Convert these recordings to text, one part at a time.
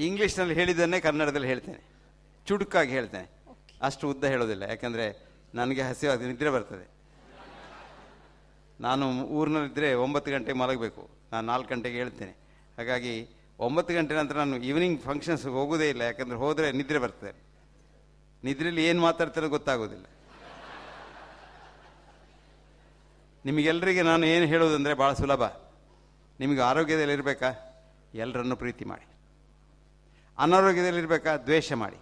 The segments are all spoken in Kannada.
ಇಂಗ್ಲೀಷ್ನಲ್ಲಿ ಹೇಳಿದ್ದನ್ನೇ ಕನ್ನಡದಲ್ಲಿ ಹೇಳ್ತೇನೆ, ಚುಡುಕಾಗಿ ಹೇಳ್ತೇನೆ, ಅಷ್ಟು ಉದ್ದ ಹೇಳೋದಿಲ್ಲ. ಯಾಕಂದರೆ ನನಗೆ ಹಸಿವಾಗ್ತದೆ, ನಿದ್ರೆ ಬರ್ತದೆ. ನಾನು ಊರಿನಲ್ಲಿದ್ದರೆ 9 ಗಂಟೆಗೆ ಮಲಗಬೇಕು, ನಾನು 4 ಗಂಟೆಗೆ ಹೇಳ್ತೇನೆ. ಹಾಗಾಗಿ 9 ಗಂಟೆ ನಂತರ ನಾನು ಈವ್ನಿಂಗ್ ಫಂಕ್ಷನ್ಸ್ಗೆ ಹೋಗೋದೇ ಇಲ್ಲ. ಯಾಕಂದರೆ ಹೋದರೆ ನಿದ್ರೆ ಬರ್ತದೆ. ನಿದ್ರೆಯಲ್ಲಿ ಏನು ಮಾತಾಡ್ತಾರೆ ಗೊತ್ತಾಗೋದಿಲ್ಲ. ನಿಮಗೆಲ್ಲರಿಗೆ ನಾನು ಏನು ಹೇಳೋದಂದರೆ ಭಾಳ ಸುಲಭ. ನಿಮಗೆ ಆರೋಗ್ಯದಲ್ಲಿರಬೇಕಾ, ಎಲ್ಲರನ್ನು ಪ್ರೀತಿ ಮಾಡಿ. ಅನಾರೋಗ್ಯದಲ್ಲಿರಬೇಕಾ, ದ್ವೇಷ ಮಾಡಿ.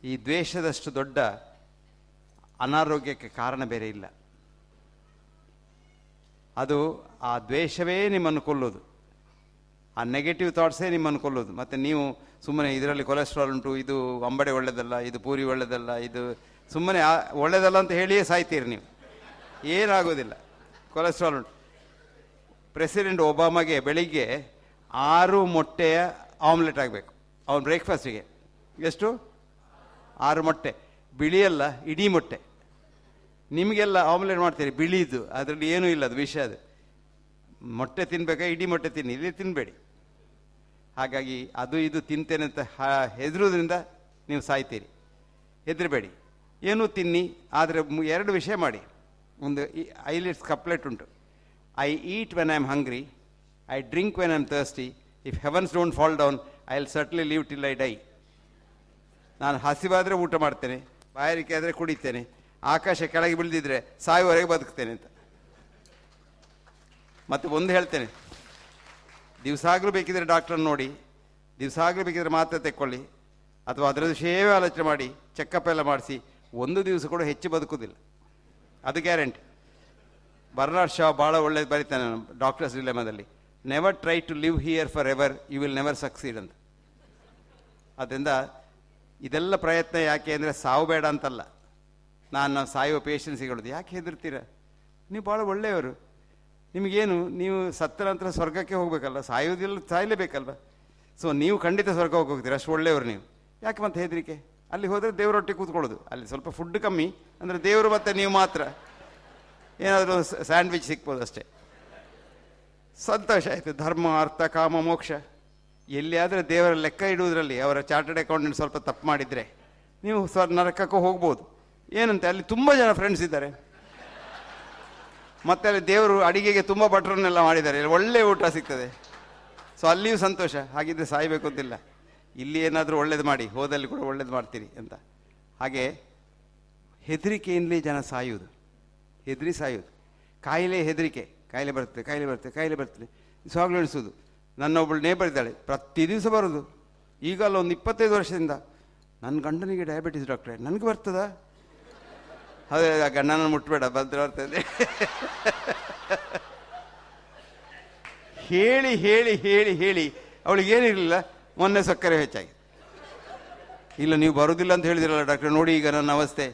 ಈ ದ್ವೇಷದಷ್ಟು ದೊಡ್ಡ ಅನಾರೋಗ್ಯಕ್ಕೆ ಕಾರಣ ಬೇರೆ ಇಲ್ಲ. ಅದು ಆ ದ್ವೇಷವೇ ನಿಮ್ಮನ್ನು ಕೊಲ್ಲೋದು, ಆ ನೆಗೆಟಿವ್ ಥಾಟ್ಸೇ ನಿಮ್ಮನ್ನು ಕೊಲ್ಲೋದು. ಮತ್ತು ನೀವು ಸುಮ್ಮನೆ ಇದರಲ್ಲಿ ಕೊಲೆಸ್ಟ್ರಾಲ್ ಉಂಟು, ಇದು ಅಂಬಡೆ ಒಳ್ಳೆಯದಲ್ಲ, ಇದು ಪೂರಿ ಒಳ್ಳೆಯದಲ್ಲ, ಇದು ಸುಮ್ಮನೆ ಒಳ್ಳೆಯದಲ್ಲ ಅಂತ ಹೇಳಿಯೇ ಸಾಯ್ತೀರಿ ನೀವು. ಏನಾಗೋದಿಲ್ಲ. ಕೊಲೆಸ್ಟ್ರಾಲ್ ಉಂಟು. ಪ್ರೆಸಿಡೆಂಟ್ ಒಬಾಮಗೆ ಬೆಳಿಗ್ಗೆ 6 ಮೊಟ್ಟೆಯ ಆಮ್ಲೆಟ್ ಆಗಬೇಕು ಅವನು ಬ್ರೇಕ್ಫಾಸ್ಟಿಗೆ. ಎಷ್ಟು? 6 ಮೊಟ್ಟೆ. ಬಿಳಿಯಲ್ಲ, ಇಡೀ ಮೊಟ್ಟೆ. ನಿಮಗೆಲ್ಲ ಆಮ್ಲೆಟ್ ಮಾಡ್ತೀರಿ ಬಿಳಿದು, ಅದರಲ್ಲಿ ಏನೂ ಇಲ್ಲ, ಅದು ವಿಷ. ಅದು ಮೊಟ್ಟೆ ತಿನ್ಬೇಕಾ, ಇಡೀ ಮೊಟ್ಟೆ ತಿನ್ನಿ, ಇಲ್ಲಿ ತಿನ್ನಬೇಡಿ. ಹಾಗಾಗಿ ಅದು ಇದು ತಿಂತೇನೆ ಅಂತ ಹೆದರೋದ್ರಿಂದ ನೀವು ಸಾಯ್ತೀರಿ. ಹೆದರಬೇಡಿ, ಏನೂ ತಿನ್ನಿ. ಆದರೆ 2 ವಿಷಯ ಮಾಡಿ. ಒಂದು ಐಲಿಟ್ಸ್ ಕಪ್ಲೆಟ್ ಉಂಟು. I eat when I am hungry, I drink when I am thirsty, if heavens don't fall down I will ಸರ್ಟ್ಲಿ leave till I dye. ನಾನು ಹಸಿವಾದರೆ ಊಟ ಮಾಡ್ತೇನೆ, ಬಾಯಾರಿಕೆ ಆದರೆ ಕುಡಿತೇನೆ, ಆಕಾಶ ಕೆಳಗೆ ಬೀಳ್ದಿದ್ರೆ ಸಾಯುವವರೆಗೆ ಬದುಕ್ತೇನೆ ಅಂತ. ಮತ್ತು ಒಂದು ಹೇಳ್ತೇನೆ, ದಿವಸಾಗಲೂ ಬೇಕಿದ್ರೆ ಡಾಕ್ಟ್ರನ್ನ ನೋಡಿ, ದಿವಸಾಗಲೂ ಬೇಕಿದ್ರೆ ಮಾತ್ರೆ ತೆಕ್ಕೊಳ್ಳಿ, ಅಥವಾ ಅದರದ್ದು ವಿಷಯವೇ ಆಲೋಚನೆ ಮಾಡಿ ಚೆಕಪ್ ಎಲ್ಲ ಮಾಡಿಸಿ, 1 ದಿವಸ ಕೂಡ ಹೆಚ್ಚು ಬದುಕುವುದಿಲ್ಲ, ಅದು ಗ್ಯಾರಂಟಿ. ಬರ್ನಾರ್ಡ್ ಶಾ ಭಾಳ ಒಳ್ಳೇದು ಬರೀತಾನೆ ಡಾಕ್ಟರ್ಸ್ ಡಿಲೆಮಾದಲ್ಲಿ. Never try to live here for ever, you will never succeed ಅಂತ. ಆದ್ದರಿಂದ ಇದೆಲ್ಲ ಪ್ರಯತ್ನ ಯಾಕೆ ಅಂದರೆ ಸಾವು ಬೇಡ ಅಂತಲ್ಲ. ನಾನು ಸಾಯುವ ಪೇಷನ್ಸಿಗೆ ಹೇಳೋದು, ಯಾಕೆ ಹೆದರ್ತೀರ? ನೀವು ಭಾಳ ಒಳ್ಳೆಯವರು. ನಿಮಗೇನು, ನೀವು ಸತ್ತ ನಂತರ ಸ್ವರ್ಗಕ್ಕೆ ಹೋಗಬೇಕಲ್ಲ, ಸಾಯೋದಿಲ್ಲ, ಸಾಯಲೇಬೇಕಲ್ವ. ಸೊ ನೀವು ಖಂಡಿತ ಸ್ವರ್ಗ ಹೋಗ್ತೀರ, ಅಷ್ಟು ಒಳ್ಳೆಯವರು ನೀವು. ಯಾಕೆ ಮತ್ತೆ ಹೆದರಿಕೆ? ಅಲ್ಲಿ ಹೋದರೆ ದೇವರೊಟ್ಟಿಗೆ ಕೂತ್ಕೊಳ್ಳೋದು, ಅಲ್ಲಿ ಸ್ವಲ್ಪ ಫುಡ್ ಕಮ್ಮಿ ಅಂದರೆ ದೇವರು ಮತ್ತು ನೀವು ಮಾತ್ರ, ಏನಾದರೂ ಸ್ಯಾಂಡ್ವಿಚ್ ಸಿಗ್ಬೋದು ಅಷ್ಟೇ. ಸಂತೋಷ ಆಯಿತು. ಧರ್ಮ, ಅರ್ಥ, ಕಾಮ, ಮೋಕ್ಷ. ಎಲ್ಲಿಯಾದರೆ ದೇವರ ಲೆಕ್ಕ ಇಡುವುದರಲ್ಲಿ ಅವರ ಚಾರ್ಟರ್ಡ್ ಅಕೌಂಟೆಂಟ್ ಸ್ವಲ್ಪ ತಪ್ಪು ಮಾಡಿದರೆ ನೀವು ನರಕಕ್ಕೂ ಹೋಗ್ಬೋದು. ಏನಂತೆ, ಅಲ್ಲಿ ತುಂಬ ಜನ ಫ್ರೆಂಡ್ಸ್ ಇದ್ದಾರೆ, ಮತ್ತು ಅಲ್ಲಿ ದೇವರು ಅಡಿಗೆಗೆ ತುಂಬ ಭಟ್ರನ್ನೆಲ್ಲ ಮಾಡಿದ್ದಾರೆ, ಒಳ್ಳೆ ಊಟ ಸಿಗ್ತದೆ. ಸೊ ಅಲ್ಲಿಯೂ ಸಂತೋಷ. ಹಾಗಿದ್ರೆ ಸಾಯಬೇಕು ಅಂತಿಲ್ಲ. ಇಲ್ಲಿ ಏನಾದರೂ ಒಳ್ಳೇದು ಮಾಡಿ, ಹೋದಲ್ಲಿ ಕೂಡ ಒಳ್ಳೇದು ಮಾಡ್ತೀರಿ ಅಂತ. ಹಾಗೆ ಹೆದರಿಕೆಯಿಂದಲೇ ಜನ ಸಾಯುವುದು, ಹೆದರಿ ಸಾಯುವುದು. ಕಾಯಿಲೆ ಹೆದರಿಕೆ, ಕಾಯಿಲೆ ಬರ್ತದೆ, ಕಾಯಿಲೆ ಬರ್ತದೆ, ಕಾಯಿಲೆ ಬರ್ತದೆ, ಸ್ವಾಗಲು ಎಣಿಸೋದು. ನನ್ನೊಬ್ಬಳು ನೇಬರ್ ಇದ್ದಾಳೆ, ಪ್ರತಿ ದಿವಸ ಬರೋದು. ಈಗಲ್ಲ ಒಂದು 25 ವರ್ಷದಿಂದ, ನನ್ನ ಗಂಡನಿಗೆ ಡಯಾಬಿಟಿಸ್ ಡಾಕ್ಟ್ರೆ, ನನಗೆ ಬರ್ತದಾ? ಅದೇ ಗಂಡನನ್ನು ಮುಟ್ಬೇಡ, ಬರ್ತದೆ ಹೇಳಿ ಹೇಳಿ ಹೇಳಿ ಹೇಳಿ ಅವಳಿಗೇನಿರಲಿಲ್ಲ. ಮೊನ್ನೆ ಸಕ್ಕರೆ ಹೆಚ್ಚಾಗಿ, ಇಲ್ಲ ನೀವು ಬರೋದಿಲ್ಲ ಅಂತ ಹೇಳಿದಿರಲ್ಲ ಡಾಕ್ಟ್ರೆ, ನೋಡಿ ಈಗ ನನ್ನ ಅವಸ್ಥೆ.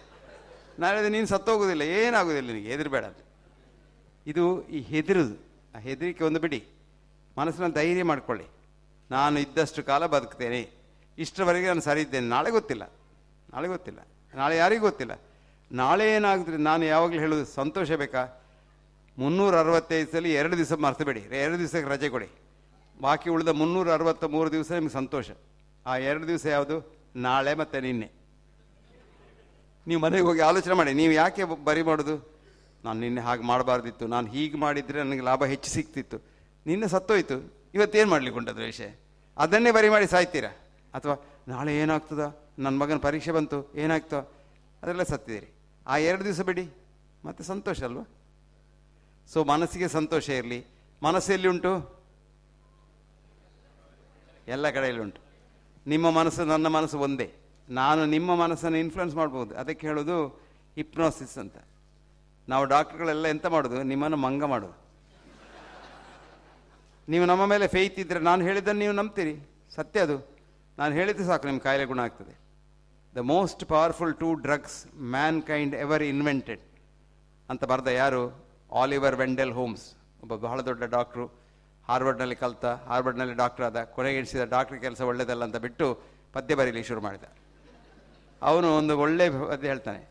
ನಾನು ಹೇಳಿದೆ, ನೀನು ಸತ್ತೋಗೋದಿಲ್ಲ, ಏನಾಗೋದಿಲ್ಲ ನಿನಗೆ, ಹೆದರಬೇಡ ಅಂತ. ಇದು ಈ ಹೆದರುದು, ಆ ಹೆದರಿಕೆ ಒಂದು ಬಿಡಿ. ಮನಸ್ಸಿನ ಧೈರ್ಯ ಮಾಡಿಕೊಳ್ಳಿ. ನಾನು ಇದ್ದಷ್ಟು ಕಾಲ ಬದುಕ್ತೇನೆ, ಇಷ್ಟರವರೆಗೆ ನಾನು ಸರಿ ಇದ್ದೇನೆ. ನಾಳೆ ಗೊತ್ತಿಲ್ಲ, ನಾಳೆ ಗೊತ್ತಿಲ್ಲ, ನಾಳೆ ಯಾರಿಗೂ ಗೊತ್ತಿಲ್ಲ. ನಾಳೆ ಏನಾಗುತ್ತೆ? ನಾನು ಯಾವಾಗಲೂ ಹೇಳೋದು, ಸಂತೋಷ ಬೇಕಾ? 365 ಸಲ 2 ದಿವಸ ಮರ್ತಬೇಡಿ, 2 ದಿವಸಕ್ಕೆ ರಜೆ ಕೊಡಿ. ಬಾಕಿ ಉಳಿದ 363 ದಿವಸ ನಿಮಗೆ ಸಂತೋಷ. ಆ 2 ದಿವಸ ಯಾವುದು? ನಾಳೆ ಮತ್ತು ನಿನ್ನೆ. ನೀವು ಮನೆಗೆ ಹೋಗಿ ಆಲೋಚನೆ ಮಾಡಿ, ನೀವು ಯಾಕೆ ಬರಿ ಮಾಡೋದು? ನಾನು ನಿನ್ನೆ ಹಾಗೆ ಮಾಡಬಾರ್ದಿತ್ತು, ನಾನು ಹೀಗೆ ಮಾಡಿದರೆ ನನಗೆ ಲಾಭ ಹೆಚ್ಚು ಸಿಗ್ತಿತ್ತು, ನಿನ್ನೆ ಸತ್ತೋಯ್ತು, ಇವತ್ತೇನು ಮಾಡಲಿಕ್ಕೆ ಉಂಟದ್ರ ವಿಷಯ? ಅದನ್ನೇ ಬರಿ ಮಾಡಿ ಸಾಯ್ತೀರಾ? ಅಥವಾ ನಾಳೆ ಏನಾಗ್ತದ, ನನ್ನ ಮಗನ ಪರೀಕ್ಷೆ ಬಂತು, ಏನಾಗ್ತೋ, ಅದೆಲ್ಲ ಸತ್ತಿದ್ದೀರಿ. ಆ 2 ದಿವಸ ಬಿಡಿ, ಮತ್ತು ಸಂತೋಷ ಅಲ್ವಾ? ಸೊ ಮನಸ್ಸಿಗೆ ಸಂತೋಷ ಇರಲಿ. ಮನಸ್ಸೆಲ್ಲಿ ಉಂಟು? ಎಲ್ಲ ಕಡೆಯಲ್ಲಿ ಉಂಟು. ನಿಮ್ಮ ಮನಸ್ಸು ನನ್ನ ಮನಸ್ಸು ಒಂದೇ. ನಾನು ನಿಮ್ಮ ಮನಸ್ಸನ್ನು ಇನ್ಫ್ಲುಯೆನ್ಸ್ ಮಾಡ್ಬೋದು. ಅದಕ್ಕೆ ಹೇಳೋದು ಹಿಪ್ನೋಸಿಸ್ ಅಂತ. ನಾವು ಡಾಕ್ಟ್ರುಗಳೆಲ್ಲ ಎಂತ ಮಾಡೋದು? ನಿಮ್ಮನ್ನು ಮಂಗ ಮಾಡೋದು. ನೀವು ನಮ್ಮ ಮೇಲೆ ಫೇತ್ ಇದ್ದರೆ ನಾನು ಹೇಳಿದ್ದನ್ನು ನೀವು ನಂಬ್ತೀರಿ, ಸತ್ಯ ಅದು. ನಾನು ಹೇಳಿದ್ದು ಸಾಕು, ನಿಮ್ಮ ಕಾಯಿಲೆ ಗುಣ ಆಗ್ತದೆ. The most powerful 2 drugs man kind ever invented ಅಂತ ಬರೆದ ಯಾರು? ಆಲಿವರ್ ವೆಂಡೆಲ್ ಹೋಮ್ಸ್, ಒಬ್ಬ ಬಹಳ ದೊಡ್ಡ ಡಾಕ್ಟ್ರು. ಹಾರ್ವರ್ಡ್ನಲ್ಲಿ ಕಲಿತ, ಹಾರ್ವರ್ಡ್ನಲ್ಲಿ ಡಾಕ್ಟರ್ ಆದ, ಕೊನೆಗೆ ಎಣಿಸಿದ ಡಾಕ್ಟ್ರ್ ಕೆಲಸ ಒಳ್ಳೆಯದಲ್ಲ ಅಂತ ಬಿಟ್ಟು ಪದ್ಯ ಬರೀಲಿ ಶುರು ಮಾಡಿದ. ಅವನು ಒಂದು ಒಳ್ಳೆ ಪದ್ಯ ಹೇಳ್ತಾನೆ,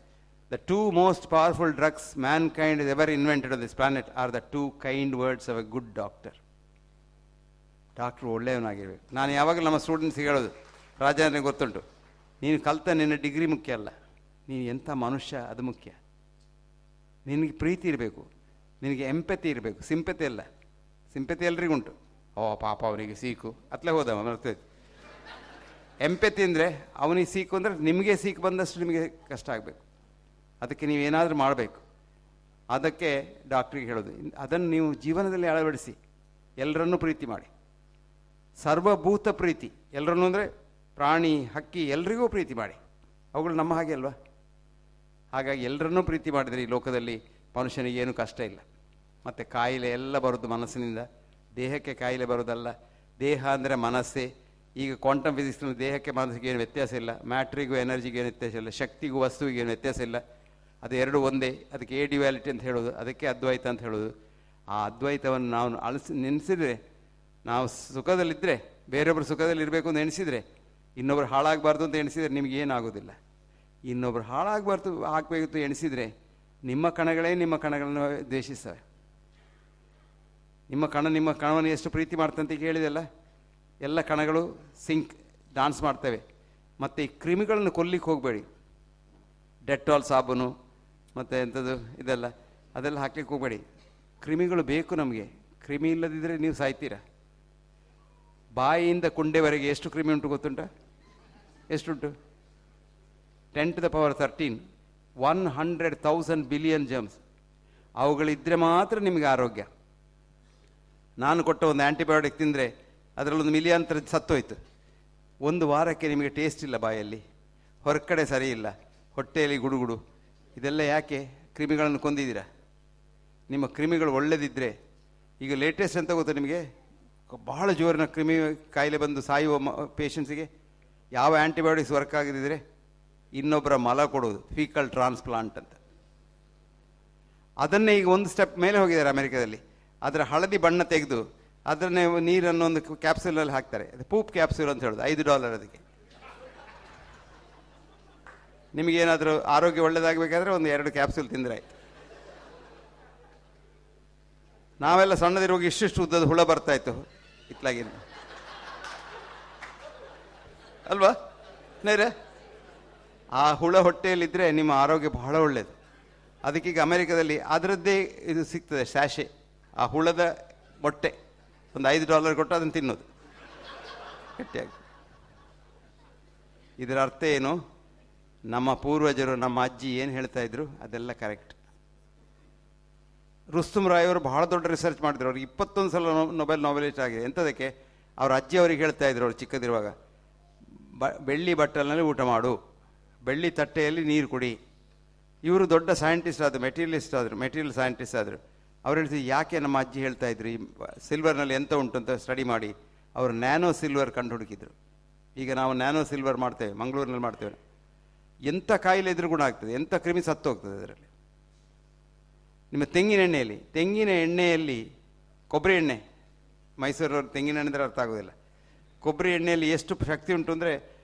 the 2 most powerful drugs mankind has ever invented on this planet are the 2 kind words of a good doctor. Doctor ಒಳ್ಳೆಯವನಾಗಿರ್ಬೇಕು. ನಾನು ಯಾವಾಗಲೂ ನಮ್ಮ ಸ್ಟೂಡೆಂಟ್ಸ್ಗೆ ಹೇಳೋದು, ರಾಜೇಂದ್ರನಿಗೆ ಗೊತ್ತುಂಟು, ನೀನು ಕಲಿತ ನಿನ್ನ ಡಿಗ್ರಿ ಮುಖ್ಯ ಅಲ್ಲ, ನೀನು ಎಂಥ ಮನುಷ್ಯ ಅದು ಮುಖ್ಯ. ನಿನಗೆ ಪ್ರೀತಿ ಇರಬೇಕು, ನಿನಗೆ ಎಂಪತಿ ಇರಬೇಕು, ಸಿಂಪತಿ ಅಲ್ಲ. ಸಿಂಪತಿ ಎಲ್ರಿಗುಂಟು, ಓ ಪಾಪ ಅವನಿಗೆ ಸೀಕು ಅತ್ಲೇ ಹೋದವ ಮರ್ತೈತೆ. ಎಂಪತಿ ಅಂದರೆ ಅವನಿಗೆ ಸೀಕು ಅಂದರೆ ನಿಮಗೆ ಸೀಕು ಬಂದಷ್ಟು ನಿಮಗೆ ಕಷ್ಟ ಆಗಬೇಕು. ಅದಕ್ಕೆ ನೀವೇನಾದರೂ ಮಾಡಬೇಕು. ಅದಕ್ಕೆ ಡಾಕ್ಟ್ರಿಗೆ ಹೇಳೋದು, ಅದನ್ನು ನೀವು ಜೀವನದಲ್ಲಿ ಅಳವಡಿಸಿ. ಎಲ್ಲರನ್ನೂ ಪ್ರೀತಿ ಮಾಡಿ, ಸರ್ವಭೂತ ಪ್ರೀತಿ. ಎಲ್ಲರನ್ನೂ ಅಂದರೆ ಪ್ರಾಣಿ, ಹಕ್ಕಿ, ಎಲ್ರಿಗೂ ಪ್ರೀತಿ ಮಾಡಿ. ಅವುಗಳು ನಮ್ಮ ಹಾಗೆ ಅಲ್ವಾ? ಹಾಗಾಗಿ ಎಲ್ಲರನ್ನೂ ಪ್ರೀತಿ ಮಾಡಿದರೆ ಈ ಲೋಕದಲ್ಲಿ ಮನುಷ್ಯನಿಗೆ ಏನೂ ಕಷ್ಟ ಇಲ್ಲ. ಮತ್ತು ಕಾಯಿಲೆ ಎಲ್ಲ ಬರೋದು ಮನಸ್ಸಿನಿಂದ. ದೇಹಕ್ಕೆ ಕಾಯಿಲೆ ಬರೋದಲ್ಲ. ದೇಹ ಅಂದರೆ ಮನಸ್ಸೇ. ಈಗ ಕ್ವಾಂಟಮ್ ಫಿಸಿಕ್ಸ್ನಲ್ಲಿ ದೇಹಕ್ಕೆ ಮನಸ್ಸಿಗೆ ಏನು ವ್ಯತ್ಯಾಸ ಇಲ್ಲ, ಮ್ಯಾಟ್ರಿಗೂ ಎನರ್ಜಿಗೆ ಏನು ವ್ಯತ್ಯಾಸ ಇಲ್ಲ, ಶಕ್ತಿಗೂ ವಸ್ತುವಿಗೆ ಏನು ವ್ಯತ್ಯಾಸ ಇಲ್ಲ. ಅದು ಎರಡು ಒಂದೇ. ಅದಕ್ಕೆ ಎ ಡ್ಯುಯಾಲಿಟಿ ಅಂತ ಹೇಳೋದು, ಅದಕ್ಕೆ ಅದ್ವೈತ ಅಂತ ಹೇಳೋದು. ಆ ಅದ್ವೈತವನ್ನು ನಾವು ನೆನೆಸಿದರೆ, ನಾವು ಸುಖದಲ್ಲಿದ್ದರೆ, ಬೇರೊಬ್ಬರು ಸುಖದಲ್ಲಿ ಇರಬೇಕು ಅಂತ ಎಣಿಸಿದರೆ, ಇನ್ನೊಬ್ರು ಹಾಳಾಗಬಾರ್ದು ಅಂತ ಎಣಿಸಿದರೆ ನಿಮಗೇನಾಗೋದಿಲ್ಲ. ಇನ್ನೊಬ್ರು ಹಾಳಾಗಬಾರ್ದು ಆಗಬೇಕು ಎಣಿಸಿದರೆ ನಿಮ್ಮ ಕಣಗಳೇ ನಿಮ್ಮ ಕಣಗಳನ್ನು ದ್ವೇಷಿಸ್ತವೆ. ನಿಮ್ಮ ಕಣವನ್ನು ಎಷ್ಟು ಪ್ರೀತಿ ಮಾಡ್ತಂತ ಕೇಳಿದೆಲ್ಲ, ಎಲ್ಲ ಕಣಗಳು ಡಾನ್ಸ್ ಮಾಡ್ತವೆ. ಮತ್ತು ಈ ಕ್ರಿಮಿಗಳನ್ನು ಕೊಲ್ಲಿಕ್ಕೆ ಹೋಗಬೇಡಿ. ಡೆಟಾಲ್ ಸಾಬೂನು ಮತ್ತು ಎಂಥದ್ದು ಅದೆಲ್ಲ ಹಾಕ್ಲಿಕ್ಕೆ ಹೋಗಬೇಡಿ. ಕ್ರಿಮಿಗಳು ಬೇಕು ನಮಗೆ. ಕ್ರಿಮಿ ಇಲ್ಲದಿದ್ದರೆ ನೀವು ಸಾಯ್ತೀರ. ಬಾಯಿಯಿಂದ ಕುಂಡೆವರೆಗೆ ಎಷ್ಟು ಕ್ರಿಮಿ ಉಂಟು ಗೊತ್ತುಂಟ? ಎಷ್ಟುಂಟು? 10⁻13 100,000 ಬಿಲಿಯನ್ ಜರ್ಮ್ಸ್. ಅವುಗಳಿದ್ದರೆ ಮಾತ್ರ ನಿಮಗೆ ಆರೋಗ್ಯ. ನಾನು ಕೊಟ್ಟ ಒಂದು ಆ್ಯಂಟಿಬಯೋಟಿಕ್ ತಿಂದರೆ ಅದರಲ್ಲೊಂದು ಮಿಲಿಯಾಂತರ ಸತ್ತೋಯ್ತು. ಒಂದು ವಾರಕ್ಕೆ ನಿಮಗೆ ಟೇಸ್ಟ್ ಇಲ್ಲ ಬಾಯಲ್ಲಿ, ಹೊರಗಡೆ ಸರಿ ಇಲ್ಲ, ಹೊಟ್ಟೆಯಲ್ಲಿ ಗುಡುಗುಡು. ಇದೆಲ್ಲ ಯಾಕೆ? ಕ್ರಿಮಿಗಳನ್ನು ಕೊಂದಿದ್ದೀರಾ. ನಿಮ್ಮ ಕ್ರಿಮಿಗಳು ಒಳ್ಳೆದಿದ್ದರೆ, ಈಗ ಲೇಟೆಸ್ಟ್ ಅಂತ ಗೊತ್ತಾ ನಿಮಗೆ, ಬಹಳ ಜೋರಿನ ಕ್ರಿಮಿ ಕಾಯಿಲೆ ಬಂದು ಸಾಯುವ ಪೇಷಂಟ್ಸಿಗೆ ಯಾವ ಆ್ಯಂಟಿಬಯೋಟಿಕ್ಸ್ ವರ್ಕ್ ಆಗದಿದ್ದರೆ ಇನ್ನೊಬ್ಬರ ಮಲ ಕೊಡೋದು, ಫೀಕಲ್ ಟ್ರಾನ್ಸ್ಪ್ಲಾಂಟ್ ಅಂತ. ಅದನ್ನೇ ಈಗ ಒಂದು ಸ್ಟೆಪ್ ಮೇಲೆ ಹೋಗಿದ್ದಾರೆ ಅಮೆರಿಕದಲ್ಲಿ. ಅದರ ಹಳದಿ ಬಣ್ಣ ತೆಗೆದು ಅದನ್ನೇ ನೀರನ್ನು ಒಂದು ಕ್ಯಾಪ್ಸೂಲಲ್ಲಿ ಹಾಕ್ತಾರೆ. ಅದು ಪೂಪ್ ಕ್ಯಾಪ್ಸೂಲ್ ಅಂತ ಹೇಳೋದು. $5 ಅದಕ್ಕೆ. ನಿಮಗೇನಾದರೂ ಆರೋಗ್ಯ ಒಳ್ಳೆಯದಾಗಬೇಕಾದ್ರೆ ಒಂದು 2 ಕ್ಯಾಪ್ಸೂಲ್ ತಿಂದರೆ ಆಯ್ತು. ನಾವೆಲ್ಲ ಸಣ್ಣದಿರುವಾಗ ಇಷ್ಟಿಷ್ಟು ಉದ್ದದ ಹುಳ ಬರ್ತಾಯಿತ್ತು ಇತ್ಲಾಗಿಂದ ಅಲ್ವಾ ನೇರ? ಆ ಹುಳ ಹೊಟ್ಟೆಯಲ್ಲಿದ್ದರೆ ನಿಮ್ಮ ಆರೋಗ್ಯ ಬಹಳ ಒಳ್ಳೆಯದು. ಅದಕ್ಕೀಗ ಅಮೆರಿಕದಲ್ಲಿ ಅದರದ್ದೇ ಇದು ಸಿಗ್ತದೆ, ಸ್ಯಾಶೆ. ಆ ಹುಳದ ಮೊಟ್ಟೆ ಒಂದು $5 ಕೊಟ್ಟು ಅದನ್ನು ತಿನ್ನೋದು ಗಟ್ಟಿಯಾಗಿ. ಇದರ ಅರ್ಥ ಏನು? ನಮ್ಮ ಪೂರ್ವಜರು, ನಮ್ಮ ಅಜ್ಜಿ ಏನು ಹೇಳ್ತಾ ಇದ್ರು ಅದೆಲ್ಲ ಕರೆಕ್ಟ್. ರುಸ್ತುಮ್ ರಾಯ್ ಅವರು ಬಹಳ ದೊಡ್ಡ ರಿಸರ್ಚ್ ಮಾಡಿದ್ರು. ಅವ್ರಿಗೆ 21 ಸಲ ನೊಬೆಲಿಸ್ಟ್ ಆಗಿದೆ. ಎಂಥದಕ್ಕೆ? ಅವ್ರ ಅಜ್ಜಿ ಅವ್ರಿಗೆ ಹೇಳ್ತಾ ಇದ್ರು, ಅವ್ರು ಚಿಕ್ಕದಿರುವಾಗ, ಬೆಳ್ಳಿ ಬಟ್ಟಲಿನಲ್ಲಿ ಊಟ ಮಾಡು, ಬೆಳ್ಳಿ ತಟ್ಟೆಯಲ್ಲಿ ನೀರು ಕುಡಿ. ಇವರು ದೊಡ್ಡ ಸೈಂಟಿಸ್ಟ್ ಆದರು, ಮೆಟೀರಿಯಲ್ ಸೈಂಟಿಸ್ಟ್ ಆದರು. ಅವ್ರು ಹೇಳ್ತಿದ್ರು, ಯಾಕೆ ನಮ್ಮ ಅಜ್ಜಿ ಹೇಳ್ತಾ ಇದ್ರು ಈ ಸಿಲ್ವರ್ನಲ್ಲಿ ಎಂತ ಉಂಟು ಅಂತ ಸ್ಟಡಿ ಮಾಡಿ ಅವರು ನ್ಯಾನೋ ಸಿಲ್ವರ್ ಕಂಡು ಹುಡುಕಿದ್ರು. ಈಗ ನಾವು ನ್ಯಾನೋ ಸಿಲ್ವರ್ ಮಾಡ್ತೇವೆ, ಮಂಗಳೂರಿನಲ್ಲಿ ಮಾಡ್ತೇವೆ. ಎಂಥ ಕಾಯಿಲೆ ಇದ್ರೂ ಗುಣ ಆಗ್ತದೆ, ಎಂಥ ಕ್ರಿಮಿ ಸತ್ತು ಹೋಗ್ತದೆ ಅದರಲ್ಲಿ. ನಿಮ್ಮ ತೆಂಗಿನ ಎಣ್ಣೆಯಲ್ಲಿ ಕೊಬ್ಬರಿ ಎಣ್ಣೆ, ಮೈಸೂರವ್ರು ತೆಂಗಿನ ಎಣ್ಣೆ ಅಂದರೆ ಅರ್ಥ ಆಗೋದಿಲ್ಲ. ಕೊಬ್ಬರಿ ಎಣ್ಣೆಯಲ್ಲಿ ಎಷ್ಟು ಶಕ್ತಿ ಉಂಟು ಅಂದರೆ,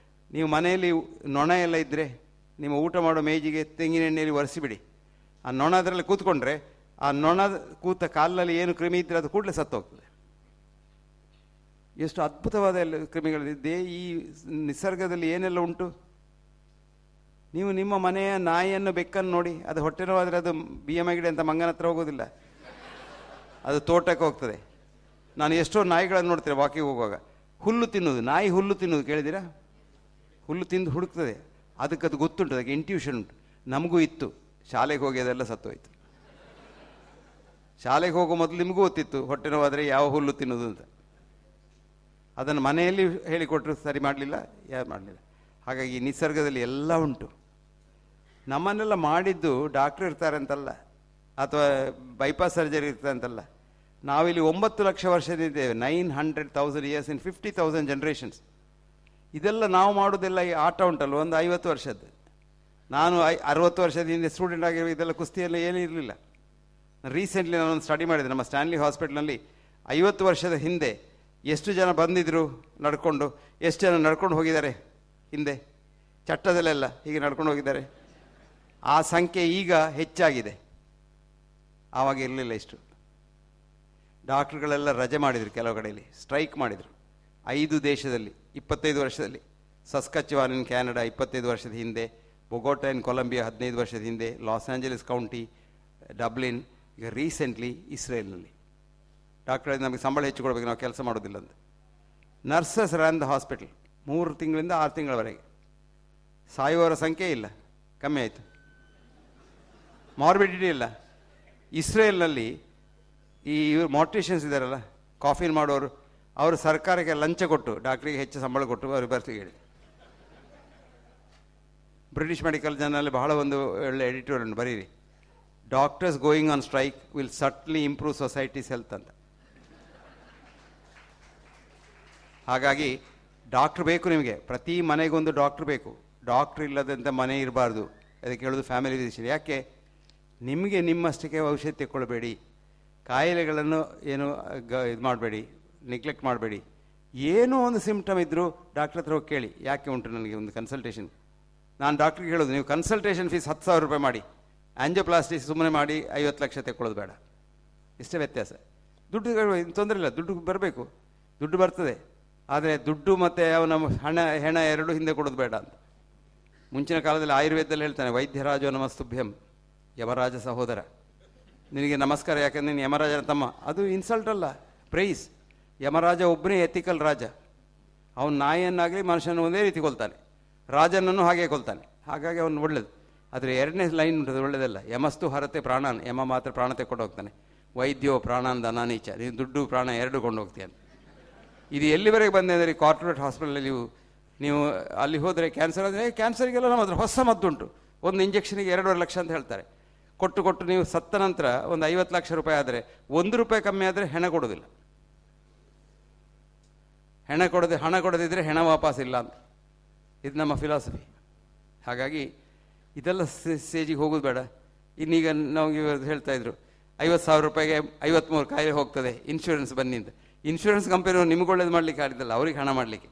ನೀವು ಮನೆಯಲ್ಲಿ ನೊಣ ಎಲ್ಲ ಇದ್ದರೆ ನಿಮ್ಮ ಊಟ ಮಾಡೋ ಮೇಜಿಗೆ ತೆಂಗಿನ ಎಣ್ಣೆಯಲ್ಲಿ ಒರೆಸಿಬಿಡಿ. ಆ ನೊಣ ಅದರಲ್ಲಿ ಕೂತ್ಕೊಂಡ್ರೆ ಆ ನೊಣ ಕೂತ ಕಾಲಿನಲ್ಲಿ ಏನು ಕ್ರಿಮಿ ಇದ್ದರೆ ಅದು ಕೂಡಲೇ ಸತ್ತು ಹೋಗ್ತದೆ. ಎಷ್ಟು ಅದ್ಭುತವಾದ ಎಲ್ಲ ಕ್ರಿಮಿಗಳಿದೆ ಈ ನಿಸರ್ಗದಲ್ಲಿ, ಏನೆಲ್ಲ ಉಂಟು. ನೀವು ನಿಮ್ಮ ಮನೆಯ ನಾಯಿಯನ್ನು, ಬೆಕ್ಕನ್ನು ನೋಡಿ, ಅದು ಹೊಟ್ಟೆ ನೋವಾದರೆ ಅದು BMI ಗಿಡ ಅಂತ ಮಂಗನ ಹತ್ರ ಹೋಗೋದಿಲ್ಲ, ಅದು ತೋಟಕ್ಕೆ ಹೋಗ್ತದೆ. ನಾನು ಎಷ್ಟೋ ನಾಯಿಗಳನ್ನು ನೋಡ್ತೇನೆ ವಾಕಿಂಗ್ ಹೋಗುವಾಗ. ಹುಲ್ಲು ತಿನ್ನೋದು, ನಾಯಿ ಹುಲ್ಲು ತಿನ್ನೋದು ಕೇಳಿದ್ದೀರಾ? ಹುಲ್ಲು ತಿಂದು ಹುಡುಕ್ತದೆ. ಅದಕ್ಕದು ಗೊತ್ತುಂಟು, ಅದಕ್ಕೆ ಇಂಟ್ಯೂಷನ್ ಉಂಟು. ನಮಗೂ ಇತ್ತು, ಶಾಲೆಗೆ ಹೋಗಿ ಅದೆಲ್ಲ ಸತ್ತೋಯ್ತು. ಶಾಲೆಗೆ ಹೋಗೋ ಮೊದಲು ನಿಮಗೂ ಗೊತ್ತಿತ್ತು ಹೊಟ್ಟೆ ನೋವಾದರೆ ಯಾವ ಹುಲ್ಲು ತಿನ್ನೋದು ಅಂತ. ಅದನ್ನು ಮನೆಯಲ್ಲಿ ಹೇಳಿಕೊಟ್ರು ಸರಿ ಮಾಡಲಿಲ್ಲ, ಯಾರು ಮಾಡಲಿಲ್ಲ. ಹಾಗಾಗಿ ನಿಸರ್ಗದಲ್ಲಿ ಎಲ್ಲ ಉಂಟು. ನಮ್ಮನ್ನೆಲ್ಲ ಮಾಡಿದ್ದು ಡಾಕ್ಟ್ರ್ ಇರ್ತಾರೆ ಅಂತಲ್ಲ, ಅಥವಾ ಬೈಪಾಸ್ ಸರ್ಜರಿ ಇರ್ತಾರೆ ಅಂತಲ್ಲ. ನಾವಿಲ್ಲಿ 9 ಲಕ್ಷ ವರ್ಷದಿದ್ದೇವೆ. 900,000 years in 50,000 generations. ಇದೆಲ್ಲ ನಾವು ಮಾಡೋದೆಲ್ಲ ಈ ಆಟ ಉಂಟಲ್ಲ, ಒಂದು 50 ವರ್ಷದ್ದು. ನಾನು 60 ವರ್ಷದ ಹಿಂದೆ ಸ್ಟೂಡೆಂಟ್ ಆಗಿರೋ ಇದೆಲ್ಲ ಕುಸ್ತಿಯೆಲ್ಲ ಏನೂ ಇರಲಿಲ್ಲ. ರೀಸೆಂಟ್ಲಿ ನಾನೊಂದು ಸ್ಟಡಿ ಮಾಡಿದೆ ನಮ್ಮ ಸ್ಟ್ಯಾನ್ಲಿ ಹಾಸ್ಪಿಟ್ಲಲ್ಲಿ. 50 ವರ್ಷದ ಹಿಂದೆ ಎಷ್ಟು ಜನ ಬಂದಿದ್ರು ನಡ್ಕೊಂಡು, ಎಷ್ಟು ಜನ ನಡ್ಕೊಂಡು ಹೋಗಿದ್ದಾರೆ ಹಿಂದೆ, ಚಟ್ಟದಲ್ಲೆಲ್ಲ ಹೀಗೆ ನಡ್ಕೊಂಡು ಹೋಗಿದ್ದಾರೆ. ಆ ಸಂಖ್ಯೆ ಈಗ ಹೆಚ್ಚಾಗಿದೆ, ಆವಾಗ ಇರಲಿಲ್ಲ ಇಷ್ಟು. ಡಾಕ್ಟ್ರುಗಳೆಲ್ಲ ರಜೆ ಮಾಡಿದರು, ಕೆಲವು ಕಡೆಯಲ್ಲಿ ಸ್ಟ್ರೈಕ್ ಮಾಡಿದರು. 5 ದೇಶದಲ್ಲಿ 25 ವರ್ಷದಲ್ಲಿ. ಸಸ್ಕಚುವಾನ್ ಇನ್ ಕ್ಯಾನಡಾ 25 ವರ್ಷದ ಹಿಂದೆ, ಬೊಗೋಟಾ ಇನ್ ಕೊಲಂಬಿಯಾ 15 ವರ್ಷದ ಹಿಂದೆ, ಲಾಸ್ ಆಂಜಲೀಸ್ ಕೌಂಟಿ, ಡಬ್ಲಿನ್, ಈಗ ರೀಸೆಂಟ್ಲಿ ಇಸ್ರೇಲ್ನಲ್ಲಿ. ಡಾಕ್ಟರ್ ನಮಗೆ ಸಂಬಳ ಹೆಚ್ಚು ಕೊಡಬೇಕು, ನಾವು ಕೆಲಸ ಮಾಡೋದಿಲ್ಲ ಅಂತ. ನರ್ಸಸ್ ರನ್ ದ ಹಾಸ್ಪಿಟಲ್ 3 ತಿಂಗಳಿಂದ 6 ತಿಂಗಳವರೆಗೆ. ಸಾಯುವವರ ಸಂಖ್ಯೆ ಇಲ್ಲ, ಕಮ್ಮಿ ಆಯಿತು. ಮಾರ್ಬಿಡಿಟಿ ಇಲ್ಲ. ಇಸ್ರೇಲ್ನಲ್ಲಿ ಈ ಇವರು ಮಾರ್ಟಿಷಿಯನ್ಸ್ ಇದ್ದಾರಲ್ಲ, ಕಾಫಿನ್ ಮಾಡೋರು, ಅವರು ಸರ್ಕಾರಕ್ಕೆ ಲಂಚ ಕೊಟ್ಟು ಡಾಕ್ಟ್ರಿಗೆ ಹೆಚ್ಚು ಸಂಬಳ ಕೊಟ್ಟು ಅವ್ರಿಗೆ ಬರ್ತಿಗೆ ಹೇಳಿ. ಬ್ರಿಟಿಷ್ ಮೆಡಿಕಲ್ ಜರ್ನಲ್ ಬಹಳ ಒಂದು ಒಳ್ಳೆ ಎಡಿಟೋರಿಯಲ್ ಬರೀರಿ, doctors going on strike will subtly improve society's health ಅಂತ. ಹಾಗಾಗಿ ಡಾಕ್ಟ್ರ್ ಬೇಕು ನಿಮಗೆ, ಪ್ರತಿ ಮನೆಗೊಂದು ಡಾಕ್ಟ್ರ್ ಬೇಕು. ಡಾಕ್ಟ್ರ್ ಇಲ್ಲದಂಥ ಮನೆ ಇರಬಾರ್ದು. ಅದಕ್ಕೆ ಹೇಳೋದು ಫ್ಯಾಮಿಲಿ ಫಿಸಿಷಿಯನ್. ಯಾಕೆ? ನಿಮಗೆ ನಿಮ್ಮಷ್ಟಕ್ಕೆ ಔಷಧಿ ತೆಕ್ಕೊಳ್ಬೇಡಿ, ಕಾಯಿಲೆಗಳನ್ನು ಏನು ಇದು ಮಾಡಬೇಡಿ, ನೆಗ್ಲೆಕ್ಟ್ ಮಾಡಬೇಡಿ. ಏನೋ ಒಂದು ಸಿಮ್ಟಮ್ ಇದ್ದರೂ ಡಾಕ್ಟ್ರ್ ಹತ್ರ ಹೋಗಿ ಕೇಳಿ, ಯಾಕೆ ಉಂಟು ನನಗೆ ಒಂದು ಕನ್ಸಲ್ಟೇಷನ್. ನಾನು ಡಾಕ್ಟ್ರಿಗೆ ಹೇಳೋದು, ನೀವು ಕನ್ಸಲ್ಟೇಷನ್ ಫೀಸ್ 10,000 ರೂಪಾಯಿ ಮಾಡಿ, ಆಂಜಿಯೋಪ್ಲಾಸ್ಟಿ ಸುಮ್ಮನೆ ಮಾಡಿ 50 ಲಕ್ಷ ತೆಕ್ಕೊಳ್ಳೋದು ಬೇಡ. ಇಷ್ಟೇ ವ್ಯತ್ಯಾಸ. ದುಡ್ಡು ತೊಂದರೆ ಇಲ್ಲ, ದುಡ್ಡು ಬರಬೇಕು, ದುಡ್ಡು ಬರ್ತದೆ. ಆದರೆ ದುಡ್ಡು ಮತ್ತು ಅವನ ಹೆಣ ಎರಡೂ ಹಿಂದೆ ಕೊಡೋದು ಬೇಡ ಅಂತ. ಮುಂಚಿನ ಕಾಲದಲ್ಲಿ ಆಯುರ್ವೇದದಲ್ಲಿ ಹೇಳ್ತಾನೆ, ವೈದ್ಯರಾಜೋ ನಮಸ್ತುಭ್ಯಂ, ಯಮರಾಜ ಸಹೋದರ, ನಿನಗೆ ನಮಸ್ಕಾರ, ಯಾಕಂದರೆ ನೀನು ಯಮರಾಜನ ತಮ್ಮ. ಅದು ಇನ್ಸಲ್ಟ್ ಅಲ್ಲ, ಪ್ರೈಸ್. ಯಮರಾಜ ಒಬ್ಬನೇ ಎಥಿಕಲ್ ರಾಜ. ಅವನು ನಾಯಿಯನ್ನಾಗಲಿ ಮನುಷ್ಯನ ಒಂದೇ ರೀತಿ ಕೊಲ್ತಾನೆ, ರಾಜನನ್ನು ಹಾಗೆ ಕೊಲ್ತಾನೆ. ಹಾಗಾಗಿ ಅವನು ಒಳ್ಳೇದು. ಆದರೆ ಎರಡನೇ ಲೈನ್ ಉಂಟದು ಒಳ್ಳೆಯದಲ್ಲ. ಯಮಸ್ತು ಹರತೆ ಪ್ರಾಣಾನ್, ಯಮ ಮಾತ್ರ ಪ್ರಾಣ ತೆಕ್ಕೊಂಡು ಹೋಗ್ತಾನೆ. ವೈದ್ಯೋ ಪ್ರಾಣಾನ್ ಧನಾನೀಚ, ನೀನು ದುಡ್ಡು ಪ್ರಾಣ ಎರಡು ಕೊಂಡು ಹೋಗ್ತೀಯ. ಇದು ಎಲ್ಲಿವರೆಗೆ ಬಂದೆ ಅಂದರೆ, ಕಾರ್ಪೊರೇಟ್ ಹಾಸ್ಪಿಟಲಲ್ಲಿ ನೀವು ಅಲ್ಲಿ ಹೋದರೆ ಕ್ಯಾನ್ಸರ್ ಅಂದರೆ, ಕ್ಯಾನ್ಸರಿಗೆಲ್ಲ ನಮ್ಮ ಹತ್ರ ಹೊಸ ಮದ್ದುಂಟು, ಒಂದು ಇಂಜೆಕ್ಷನಿಗೆ 2.5 ಲಕ್ಷ ಅಂತ ಹೇಳ್ತಾರೆ. ಕೊಟ್ಟು ನೀವು ಸತ್ತ ನಂತರ ಒಂದು 50 ಲಕ್ಷ ರೂಪಾಯಿ ಆದರೆ, 1 ರೂಪಾಯಿ ಕಮ್ಮಿ ಆದರೆ ಹಣ ಕೊಡೋದಿಲ್ಲ. ಹಣ ಕೊಡದಿದ್ದರೆ ಹೆಣ ವಾಪಸ್ ಇಲ್ಲ ಅಂತ. ಇದು ನಮ್ಮ ಫಿಲಾಸಫಿ. ಹಾಗಾಗಿ ಇದೆಲ್ಲ ಸ್ಟೇಜಿಗೆ ಹೋಗೋದು ಬೇಡ. ಇನ್ನೀಗ ನಾವು ಹೇಳ್ತಾಯಿದ್ರು, 50,000 ರೂಪಾಯಿಗೆ 53 ಕಾಯಿಲೆ ಹೋಗ್ತದೆ, ಇನ್ಶೂರೆನ್ಸ್ ಬನ್ನಿ ಅಂತ. ಇನ್ಶೂರೆನ್ಸ್ ಕಂಪನಿಯವರು ನಿಮ್ಗೆ ಒಳ್ಳೇದು ಮಾಡಲಿಕ್ಕೆ ಆಗಿದ್ದಲ್ಲ, ಅವ್ರಿಗೆ ಹಣ ಮಾಡಲಿಕ್ಕೆ.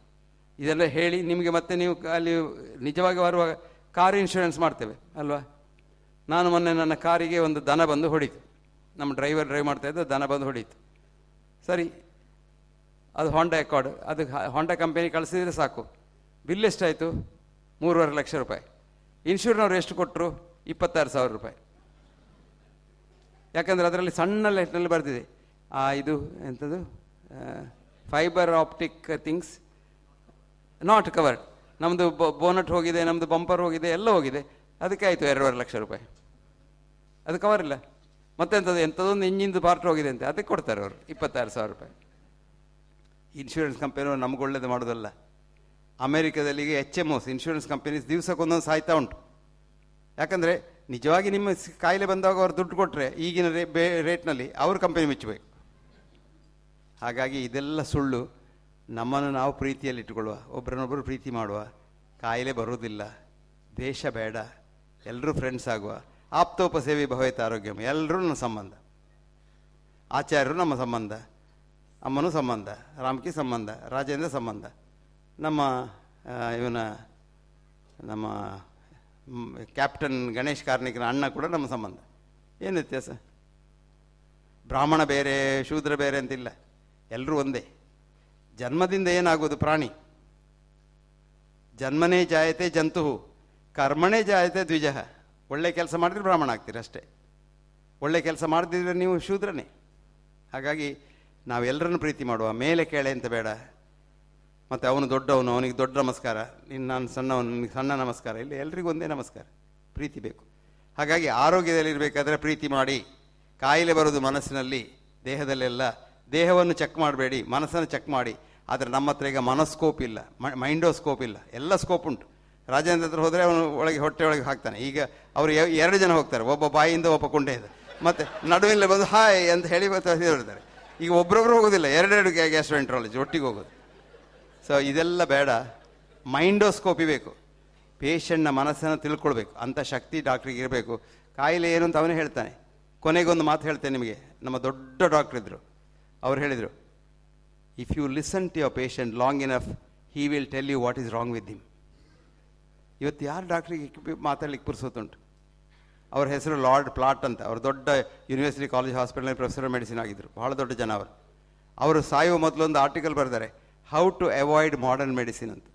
ಇದೆಲ್ಲ ಹೇಳಿ ನಿಮಗೆ ಮತ್ತೆ ನೀವು ಅಲ್ಲಿ ನಿಜವಾಗಿ ಬರುವಾಗ ಕಾರ್ ಇನ್ಶೂರೆನ್ಸ್ ಮಾಡ್ತೇವೆ ಅಲ್ವಾ. ನಾನು ಮೊನ್ನೆ ನನ್ನ ಕಾರಿಗೆ ಒಂದು ದನ ಬಂದು ಹೊಡೀತು. ನಮ್ಮ ಡ್ರೈವರ್ ಡ್ರೈವ್ ಮಾಡ್ತಾಯಿದ್ದು, ದನ ಬಂದು ಹೊಡೀತು. ಸರಿ, ಅದು ಹೋಂಡಾ ಅಕಾರ್ಡ್, ಅದು ಹೋಂಡಾ ಕಂಪನಿ ಕಳಿಸಿದ್ರೆ ಸಾಕು. ಬಿಲ್ ಎಷ್ಟಾಯಿತು? 3.5 ಲಕ್ಷ ರೂಪಾಯಿ. ಇನ್ಶೂರೆನ್ಸ್ನವ್ರು ಎಷ್ಟು ಕೊಟ್ಟರು? 26,000 ರೂಪಾಯಿ. ಯಾಕಂದರೆ ಅದರಲ್ಲಿ ಸಣ್ಣ ಲೈಟ್ನಲ್ಲಿ ಬರೆದಿದೆ, ಇದು ಎಂಥದ್ದು, fibre optic things not covered. ನಮ್ಮದು ಬೋನಟ್ ಹೋಗಿದೆ, ನಮ್ಮದು ಬಂಪರ್ ಹೋಗಿದೆ, ಎಲ್ಲ ಹೋಗಿದೆ. ಅದಕ್ಕೆ ಆಯಿತು 2.5 ಲಕ್ಷ ರೂಪಾಯಿ. ಅದು ಕವರ್ ಇಲ್ಲ. ಎಂಥದೊಂದು ಇಂಜಿನ್ದು ಪಾರ್ಟ್ ಹೋಗಿದೆ ಅಂತ ಅದಕ್ಕೆ ಕೊಡ್ತಾರೆ ಅವರು 26,000 ರೂಪಾಯಿ. ಇನ್ಶೂರೆನ್ಸ್ ಕಂಪನಿಯವರು ನಮ್ಗೆ ಒಳ್ಳೇದು ಮಾಡೋದಲ್ಲ. ಅಮೇರಿಕಾದಲ್ಲಿ ಈಗ HMOs ಇನ್ಶೂರೆನ್ಸ್ ಕಂಪನೀಸ್ ದಿವಸಕ್ಕೊಂದೊಂದು ಸಾಯ್ತಾ ಉಂಟು. ಯಾಕಂದರೆ ನಿಜವಾಗಿ ನಿಮ್ಮ ಕಾಯಿಲೆ ಬಂದಾಗ ಅವ್ರು ದುಡ್ಡು ಕೊಟ್ಟರೆ ಈಗಿನ ರೇಟ್ನಲ್ಲಿ ಅವ್ರ ಕಂಪನಿ ಮೆಚ್ಚಬೇಕು. ಹಾಗಾಗಿ ಇದೆಲ್ಲ ಸುಳ್ಳು. ನಮ್ಮನ್ನು ನಾವು ಪ್ರೀತಿಯಲ್ಲಿ ಇಟ್ಟುಕೊಳ್ಳುವ, ಒಬ್ಬರನ್ನೊಬ್ಬರು ಪ್ರೀತಿ ಮಾಡುವ, ಕಾಯಿಲೆ ಬರುವುದಿಲ್ಲ, ದ್ವೇಷ ಬೇಡ, ಎಲ್ಲರೂ ಫ್ರೆಂಡ್ಸ್ ಆಗುವ. ಆಪ್ತೋಪಸೇವಿ ಭವೇತ್ ಆರೋಗ್ಯಂ, ಎಲ್ಲರೂ ನಮ್ಮ ಸಂಬಂಧ. ಆಚಾರ್ಯರು ನಮ್ಮ ಸಂಬಂಧ, ಅಮ್ಮನೂ ಸಂಬಂಧ, ರಾಮ್ಕಿ ಸಂಬಂಧ, ರಾಜೇಂದ್ರ ಸಂಬಂಧ, ನಮ್ಮ ಕ್ಯಾಪ್ಟನ್ ಗಣೇಶ್ ಕಾರ್ಣಿಕನ ಅಣ್ಣ ಕೂಡ ನಮ್ಮ ಸಂಬಂಧ. ಏನು ವ್ಯತ್ಯಾಸ? ಬ್ರಾಹ್ಮಣ ಬೇರೆ ಶೂದ್ರ ಬೇರೆ ಅಂತಿಲ್ಲ, ಎಲ್ಲರೂ ಒಂದೇ. ಜನ್ಮದಿಂದ ಏನಾಗೋದು? ಪ್ರಾಣಿ. ಜನ್ಮನೇ ಜಾಯತೆ ಜಂತು, ಕರ್ಮಣೇ ಜಾಯತೆ ದ್ವಿಜಃ. ಒಳ್ಳೆ ಕೆಲಸ ಮಾಡಿದ್ರೆ ಬ್ರಾಹ್ಮಣ ಆಗ್ತೀರ ಅಷ್ಟೇ, ಒಳ್ಳೆ ಕೆಲಸ ಮಾಡದಿದ್ರೆ ನೀವು ಶೂದ್ರನೇ. ಹಾಗಾಗಿ ನಾವೆಲ್ಲರನ್ನು ಪ್ರೀತಿ ಮಾಡುವ, ಮೇಲೆ ಕೆಳೆ ಅಂತ ಬೇಡ. ಮತ್ತು ಅವನು ದೊಡ್ಡವನು, ಅವನಿಗೆ ದೊಡ್ಡ ನಮಸ್ಕಾರ, ನಾನು ಸಣ್ಣವನು, ನಿನಗೆ ಸಣ್ಣ ನಮಸ್ಕಾರ ಇಲ್ಲ, ಎಲ್ರಿಗೂ ಒಂದೇ ನಮಸ್ಕಾರ. ಪ್ರೀತಿ ಬೇಕು. ಹಾಗಾಗಿ ಆರೋಗ್ಯದಲ್ಲಿರಬೇಕಾದ್ರೆ ಪ್ರೀತಿ ಮಾಡಿ. ಕಾಯಿಲೆ ಬರೋದು ಮನಸ್ಸಿನಲ್ಲಿ, ದೇಹದಲ್ಲೆಲ್ಲ. ದೇಹವನ್ನು ಚೆಕ್ ಮಾಡಬೇಡಿ, ಮನಸ್ಸನ್ನು ಚೆಕ್ ಮಾಡಿ. ಆದರೆ ನಮ್ಮ ಹತ್ರ ಈಗ ಮನಸ್ಕೋಪ್ ಇಲ್ಲ, ಮೈಂಡೋಸ್ಕೋಪ್ ಇಲ್ಲ, ಎಲ್ಲ ಸ್ಕೋಪ್ ಉಂಟು. ರಾಜೇಂದ್ರ ಹತ್ರ ಹೋದರೆ ಅವನು ಹೊಟ್ಟೆ ಒಳಗೆ ಹಾಕ್ತಾನೆ. ಈಗ ಅವರು 2 ಜನ ಹೋಗ್ತಾರೆ, ಒಬ್ಬ ಬಾಯಿಯಿಂದ ಒಬ್ಬ ಕೊಂಡೆಯಿಂದ, ಮತ್ತು ನಡುವಿನಲ್ಲಿ ಬಂದು ಹಾಯ್ ಅಂತ ಹೇಳಿ ಬರ್ತಾರೆ. ಈಗ ಒಬ್ಬರೊಬ್ರು ಹೋಗೋದಿಲ್ಲ, 2 ಗ್ಯಾಸ್ಟ್ರೋಎಂಟ್ರಾಲಜಿ ಒಟ್ಟಿಗೆ ಹೋಗೋದು. ಸೊ ಇದೆಲ್ಲ ಬೇಡ, ಮೈಂಡೋಸ್ಕೋಪಿ ಬೇಕು. ಪೇಷಂಟ್ನ ಮನಸ್ಸನ್ನು ತಿಳ್ಕೊಳ್ಬೇಕು, ಅಂಥ ಶಕ್ತಿ ಡಾಕ್ಟ್ರಿಗೆ ಇರಬೇಕು. ಕಾಯಿಲೆ ಏನು ಅಂತ ಅವನೇ ಹೇಳ್ತಾನೆ. ಕೊನೆಗೊಂದು ಮಾತು ಹೇಳ್ತೇನೆ ನಿಮಗೆ. ನಮ್ಮ ದೊಡ್ಡ ಡಾಕ್ಟ್ರ್ ಇದ್ದರು, ಅವ್ರು ಹೇಳಿದರು, if you listen to your patient long enough, he will tell you what is wrong with him. ಇವತ್ತು ಯಾರು ಡಾಕ್ಟ್ರಿಗೆ ಮಾತಾಡ್ಲಿಕ್ಕೆ ಪುರ್ಸೋತುಂಟು? ಅವ್ರ ಹೆಸರು ಲಾರ್ಡ್ ಪ್ಲಾಟ್ ಅಂತ. ಅವರು ದೊಡ್ಡ ಯೂನಿವರ್ಸಿಟಿ ಕಾಲೇಜ್ ಹಾಸ್ಪಿಟಲ್ನಲ್ಲಿ ಪ್ರೊಫೆಸರ್ ಮೆಡಿಸಿನ್ ಆಗಿದ್ದರು, ಭಾಳ ದೊಡ್ಡ ಜನ ಅವರು. ಅವರು ಸಾಯುವ ಮೊದಲೊಂದು ಆರ್ಟಿಕಲ್ ಬರೆದಾರೆ, how to avoid modern medicine ಅಂತ.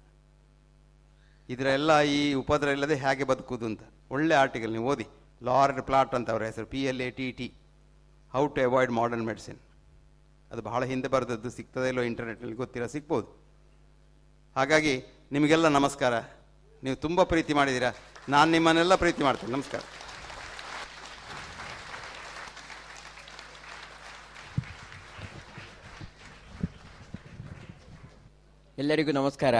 ಇದರೆಲ್ಲ ಈ ಉಪದ್ರ ಇಲ್ಲದೆ ಹೇಗೆ ಬದುಕುವುದು ಅಂತ ಒಳ್ಳೆ ಆರ್ಟಿಕಲ್ ನೀವು ಓದಿ. ಲಾರ್ಡ್ ಪ್ಲಾಟ್ ಅಂತ ಅವರ ಹೆಸರು, PLATT, how to avoid modern medicine. ಅದು ಬಹಳ ಹಿಂದೆ ಬರೆದದ್ದು, ಸಿಗ್ತದೆ ಇಲ್ಲೋ ಇಂಟರ್ನೆಟ್ನಲ್ಲಿ ಗೊತ್ತಿಲ್ಲ, ಸಿಗ್ಬೋದು. ಹಾಗಾಗಿ ನಿಮಗೆಲ್ಲ ನಮಸ್ಕಾರ. ನೀವು ತುಂಬ ಪ್ರೀತಿ ಮಾಡಿದ್ದೀರಾ, ನಾನು ನಿಮ್ಮನ್ನೆಲ್ಲ ಪ್ರೀತಿ ಮಾಡ್ತೇನೆ. ನಮಸ್ಕಾರ. ಎಲ್ಲರಿಗೂ ನಮಸ್ಕಾರ.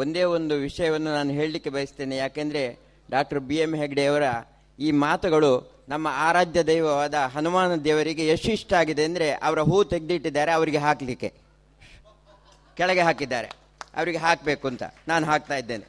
ಒಂದೇ ಒಂದು ವಿಷಯವನ್ನು ನಾನು ಹೇಳಲಿಕ್ಕೆ ಬಯಸ್ತೇನೆ. ಯಾಕೆಂದರೆ ಡಾಕ್ಟರ್ BM ಹೆಗ್ಡೆಯವರ ಈ ಮಾತುಗಳು ನಮ್ಮ ಆರಾಧ್ಯ ದೈವವಾದ ಹನುಮಾನ ದೇವರಿಗೆ ಎಷ್ಟು ಇಷ್ಟ ಆಗಿದೆ ಅಂದರೆ, ಅವರ ಹೂ ತೆಗೆದಿಟ್ಟಿದ್ದಾರೆ, ಅವರಿಗೆ ಹಾಕಲಿಕ್ಕೆ ಕೆಳಗೆ ಹಾಕಿದ್ದಾರೆ, ಅವರಿಗೆ ಹಾಕಬೇಕು ಅಂತ ನಾನು ಹಾಕ್ತಾ ಇದ್ದೇನೆ.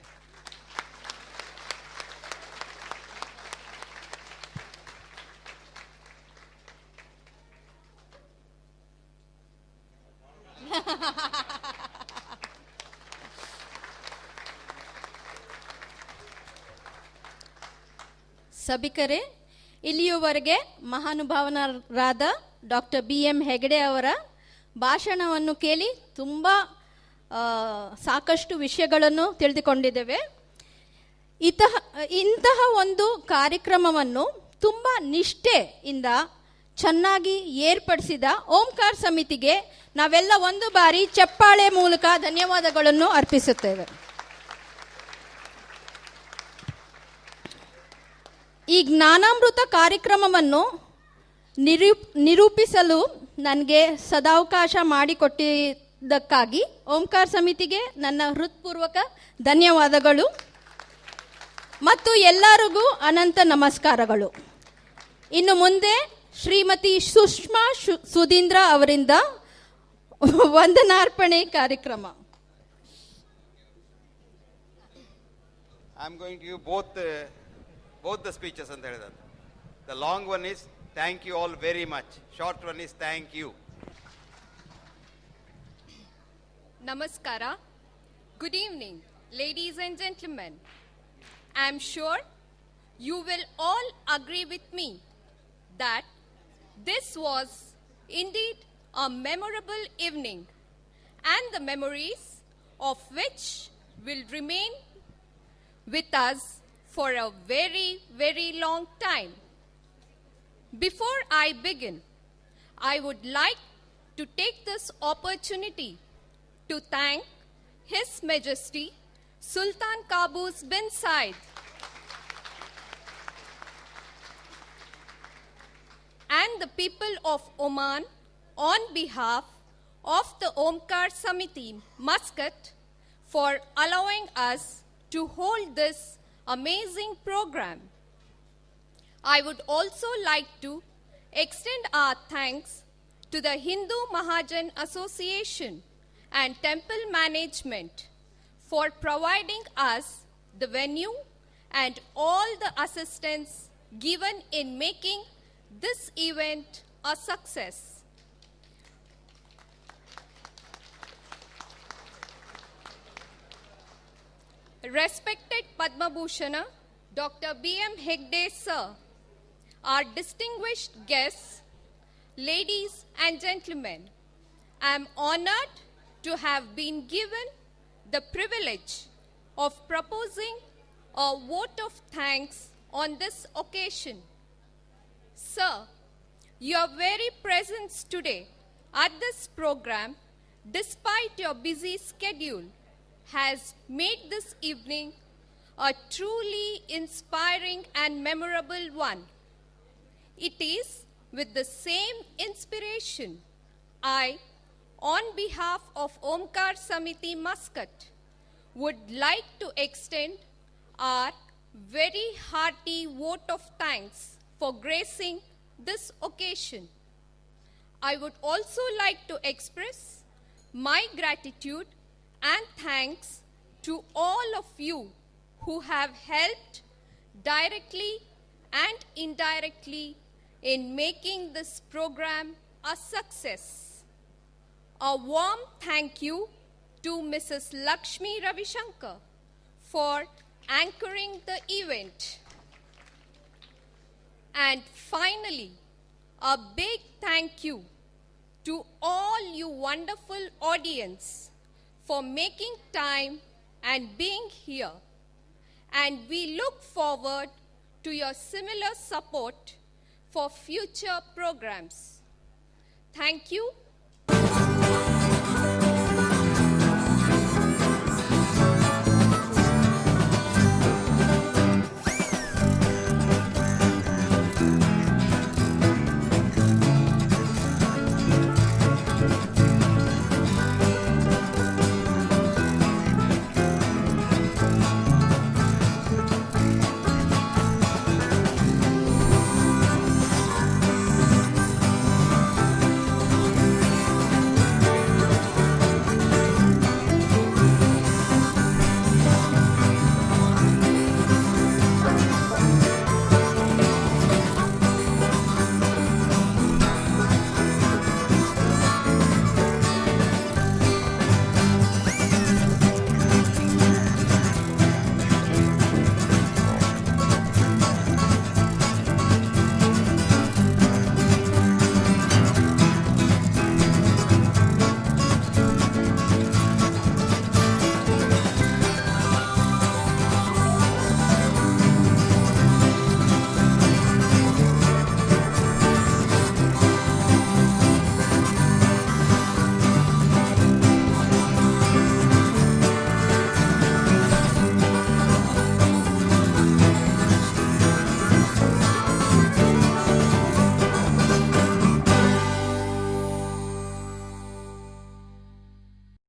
ಸಭಿಕರೇ, ಇಲ್ಲಿಯವರೆಗೆ ಮಹಾನುಭಾವನರಾದ ಡಾಕ್ಟರ್ BM ಹೆಗಡೆ ಅವರ ಭಾಷಣವನ್ನು ಕೇಳಿ ತುಂಬ ಸಾಕಷ್ಟು ವಿಷಯಗಳನ್ನು ತಿಳಿದುಕೊಂಡಿದ್ದೇವೆ. ಇಂತಹ ಒಂದು ಕಾರ್ಯಕ್ರಮವನ್ನು ತುಂಬ ನಿಷ್ಠೆಯಿಂದ ಚೆನ್ನಾಗಿ ಏರ್ಪಡಿಸಿದ ಓಂಕಾರ ಸಮಿತಿಗೆ ನಾವೆಲ್ಲ ಒಂದು ಬಾರಿ ಚಪ್ಪಾಳೆ ಮೂಲಕ ಧನ್ಯವಾದಗಳನ್ನು ಅರ್ಪಿಸುತ್ತೇವೆ. ಈ ಜ್ಞಾನಾಮೃತ ಕಾರ್ಯಕ್ರಮವನ್ನು ನಿರೂಪಿಸಲು ನನಗೆ ಸದಾವಕಾಶ ಮಾಡಿಕೊಟ್ಟಿದ್ದಕ್ಕಾಗಿ ಓಂಕಾರ ಸಮಿತಿಗೆ ನನ್ನ ಹೃತ್ಪೂರ್ವಕ ಧನ್ಯವಾದಗಳು ಮತ್ತು ಎಲ್ಲರಿಗೂ ಅನಂತ ನಮಸ್ಕಾರಗಳು. ಇನ್ನು ಮುಂದೆ ಶ್ರೀಮತಿ ಸುಷ್ಮಾ ಸುಧೀಂದ್ರ ಅವರಿಂದ ವಂದನಾರ್ಪಣೆ ಕಾರ್ಯಕ್ರಮ. I am going to give both the speeches ಅಂತ ಹೇಳಿದಂತೆ. The long one is thank you all very much. Short one is thank you. Namaskara. Good evening, ladies and gentlemen. I am sure you will all agree with me that this was indeed a memorable evening, and the memories of which will remain with us for a very, very long time. Before I begin, I would like to take this opportunity to thank His Majesty Sultan Qaboos bin Said and the people of Oman on behalf of the Omkar Samiti, Muscat, for allowing us to hold this amazing program. I would also like to extend our thanks to the Hindu Mahajan Association and Temple Management for providing us the venue and all the assistance given in making this event a success. Respected Padma Bhushana Dr. BM Hegde sir, our distinguished guests, ladies and gentlemen, I am honored to have been given the privilege of proposing a vote of thanks on this occasion. Sir, your very presence today at this program, despite your busy schedule, has made this evening a truly inspiring and memorable one. It is with the same inspiration I, on behalf of Omkar Samiti Muscat, would like to extend our very hearty vote of thanks for gracing this occasion. I would also like to express my gratitude and thanks to all of you who have helped directly and indirectly in making this program a success. A warm thank you to Mrs. Lakshmi Ravishankar for anchoring the event. And finally, a big thank you to all you wonderful audience for making time and being here. And we look forward to your similar support for future programs. Thank you